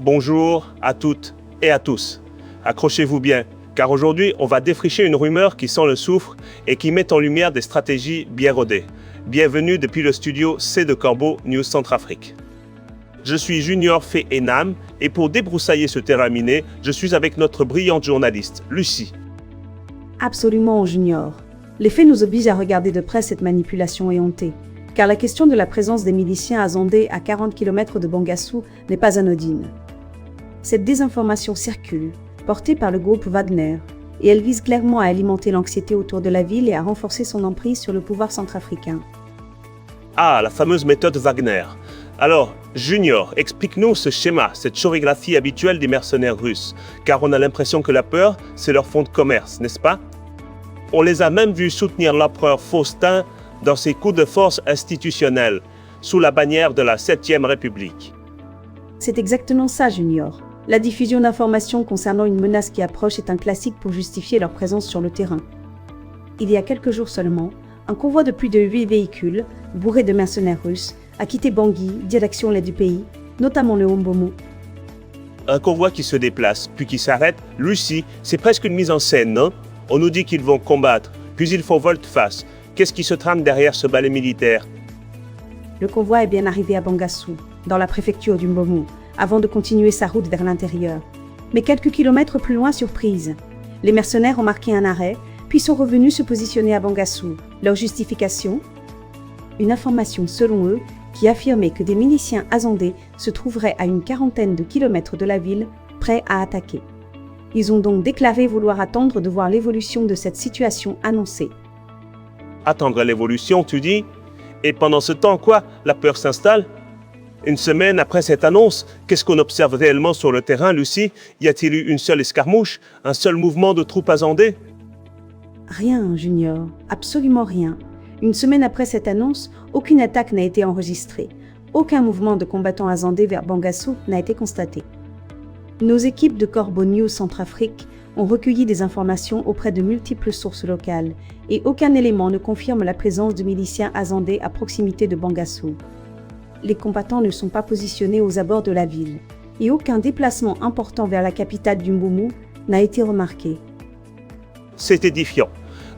Bonjour à toutes et à tous. Accrochez-vous bien, car aujourd'hui, on va défricher une rumeur qui sent le soufre et qui met en lumière des stratégies bien rodées. Bienvenue depuis le studio C de Corbeau News Centrafrique. Je suis Junior Fé Enam et pour débroussailler ce terrain miné, je suis avec notre brillante journaliste, Lucie. Absolument, Junior. Les faits nous obligent à regarder de près cette manipulation éhontée, car la question de la présence des miliciens azandais à 40 km de Bangassou n'est pas anodine. Cette désinformation circule, portée par le groupe Wagner, et elle vise clairement à alimenter l'anxiété autour de la ville et à renforcer son emprise sur le pouvoir centrafricain. Ah, la fameuse méthode Wagner. Alors, Junior, explique-nous ce schéma, cette chorégraphie habituelle des mercenaires russes, car on a l'impression que la peur, c'est leur fond de commerce, n'est-ce pas? On les a même vus soutenir l'empereur Faustin dans ses coups de force institutionnels, sous la bannière de la 7e République. C'est exactement ça, Junior. La diffusion d'informations concernant une menace qui approche est un classique pour justifier leur présence sur le terrain. Il y a quelques jours seulement, un convoi de plus de 8 véhicules, bourrés de mercenaires russes, a quitté Bangui, direction l'est du pays, notamment le Hombomu. Un convoi qui se déplace, puis qui s'arrête, Lucie, c'est presque une mise en scène, non? On nous dit qu'ils vont combattre, puis ils font volte-face. Qu'est-ce qui se trame derrière ce balai militaire? Le convoi est bien arrivé à Bangassou, dans la préfecture du Mbomu, avant de continuer sa route vers l'intérieur. Mais quelques kilomètres plus loin, surprise. Les mercenaires ont marqué un arrêt, puis sont revenus se positionner à Bangassou. Leur justification? Une information, selon eux, qui affirmait que des miliciens azandais se trouveraient à une quarantaine de kilomètres de la ville, prêts à attaquer. Ils ont donc déclaré vouloir attendre de voir l'évolution de cette situation annoncée. Attendre l'évolution, tu dis? Et pendant ce temps, quoi? La peur s'installe? Une semaine après cette annonce, qu'est-ce qu'on observe réellement sur le terrain, Lucie? Y a-t-il eu une seule escarmouche? Un seul mouvement de troupes azandais? Rien, Junior. Absolument rien. Une semaine après cette annonce, aucune attaque n'a été enregistrée. Aucun mouvement de combattants azandais vers Bangassou n'a été constaté. Nos équipes de Corbeau News Centrafrique ont recueilli des informations auprès de multiples sources locales et aucun élément ne confirme la présence de miliciens azandais à proximité de Bangassou. Les combattants ne sont pas positionnés aux abords de la ville et aucun déplacement important vers la capitale du Mbomu n'a été remarqué. C'est édifiant.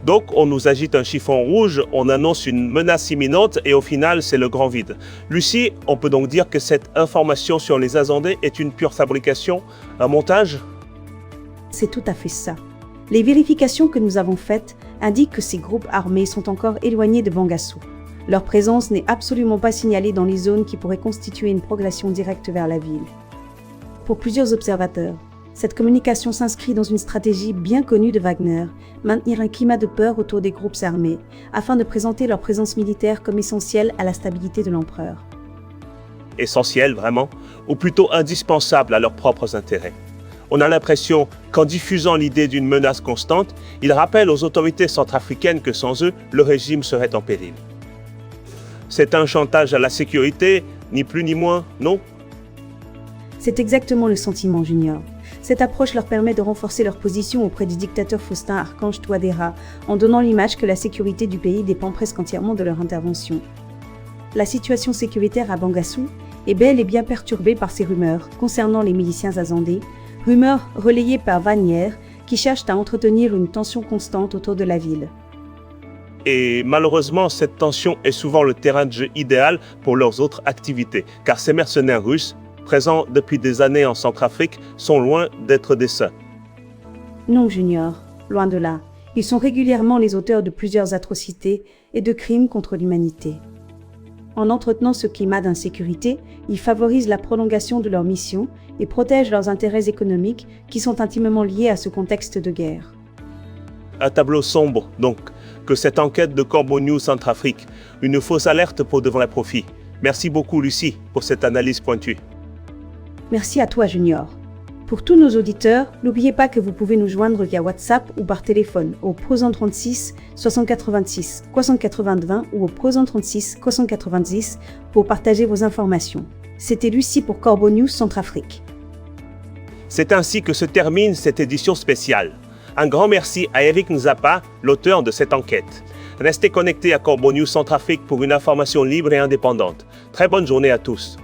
Donc, on nous agite un chiffon rouge, on annonce une menace imminente et au final, c'est le grand vide. Lucie, on peut donc dire que cette information sur les Azandais est une pure fabrication, un montage? C'est tout à fait ça. Les vérifications que nous avons faites indiquent que ces groupes armés sont encore éloignés de Bangassou. Leur présence n'est absolument pas signalée dans les zones qui pourraient constituer une progression directe vers la ville. Pour plusieurs observateurs, cette communication s'inscrit dans une stratégie bien connue de Wagner, maintenir un climat de peur autour des groupes armés, afin de présenter leur présence militaire comme essentielle à la stabilité de l'empereur. Essentiel, vraiment, ou plutôt indispensable à leurs propres intérêts. On a l'impression qu'en diffusant l'idée d'une menace constante, ils rappellent aux autorités centrafricaines que sans eux, le régime serait en péril. C'est un chantage à la sécurité, ni plus ni moins, non? C'est exactement le sentiment, Junior. Cette approche leur permet de renforcer leur position auprès du dictateur Faustin Archange Touadéra, en donnant l'image que la sécurité du pays dépend presque entièrement de leur intervention. La situation sécuritaire à Bangassou est bel et bien perturbée par ces rumeurs concernant les miliciens azandais, rumeurs relayées par Wagner qui cherchent à entretenir une tension constante autour de la ville. Et malheureusement, cette tension est souvent le terrain de jeu idéal pour leurs autres activités, car ces mercenaires russes, présents depuis des années en Centrafrique, sont loin d'être des saints. Non, Junior, loin de là. Ils sont régulièrement les auteurs de plusieurs atrocités et de crimes contre l'humanité. En entretenant ce climat d'insécurité, ils favorisent la prolongation de leur mission et protègent leurs intérêts économiques qui sont intimement liés à ce contexte de guerre. Un tableau sombre, donc, que cette enquête de Corbeau News Centrafrique, une fausse alerte pour de vrais profits. Merci beaucoup, Lucie, pour cette analyse pointue. Merci à toi, Junior. Pour tous nos auditeurs, n'oubliez pas que vous pouvez nous joindre via WhatsApp ou par téléphone au +1 36 686 64 20 ou au +1 36 690 pour partager vos informations. C'était Lucie pour Corbeau News Centrafrique. C'est ainsi que se termine cette édition spéciale. Un grand merci à Eric Nzapa, l'auteur de cette enquête. Restez connectés à Corbeau News Centrafrique pour une information libre et indépendante. Très bonne journée à tous.